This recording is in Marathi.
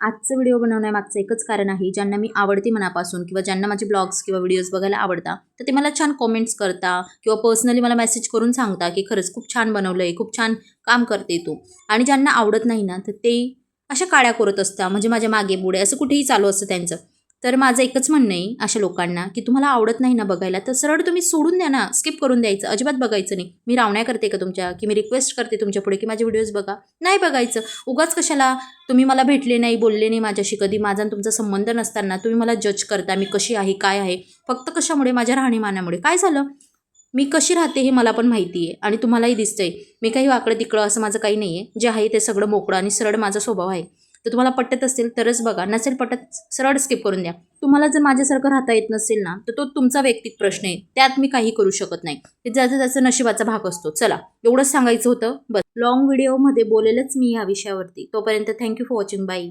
आजचा व्हिडिओ बनवण्यामागचं एकच कारण आहे, ज्यांना मी आवडते मनापासून किंवा ज्यांना माझे ब्लॉग्स किंवा व्हिडिओज बघायला आवडतात, तर ते मला छान कमेंट्स करता किंवा पर्सनली मला मेसेज करून सांगता, की खरंच खूप छान बनवलंय, खूप छान काम करते तू. आणि ज्यांना आवडत नाही ना, तर ते अशा काड्या करत असतात, म्हणजे माझ्या मागे पुढे असं कुठेही चालू असतं त्यांचं. तर माझं एकच म्हणणं आहे अशा लोकांना, की तुम्हाला आवडत नाही ना बघायला, तर सरळ तुम्ही सोडून द्या ना, स्किप करून द्यायचं, अजिबात बघायचं नाही. मी रावण्या करते का तुमच्या, की मी रिक्वेस्ट करते तुमच्यापुढे, की माझे व्हिडिओज बघा? नाही बघायचं. उगाच कशाला तुम्ही मला भेटले नाही, बोलले नाही माझ्याशी कधी, माझा आणि तुमचा संबंध नसताना तुम्ही मला जज करता, मी कशी आहे, काय आहे, फक्त कशामुळे? माझ्या राहणीमानामुळे. काय झालं? मी कशी राहते हे मला पण माहिती आहे आणि तुम्हालाही दिसतंय. मी काही वाकडं तिकडं असं माझं काही नाही आहे. जे आहे ते सगळं मोकळं आणि सरळ माझा स्वभाव आहे. तर तुम्हाला पटत असेल तरच बघा, नसेल पटत सरळ स्किप करून द्या. तुम्हाला जर माझ्यासारखं राहता येत नसेल ना, तर तो तुमचा वैयक्तिक प्रश्न आहे. त्यात मी काही करू शकत नाही. ते ज्याचा त्याचा नशिबाचा भाग असतो. चला, एवढंच सांगायचं होतं. बस लॉंग व्हिडिओमध्ये बोलेलच मी या विषयावरती. तोपर्यंत थँक्यू फॉर वॉचिंग. बाय.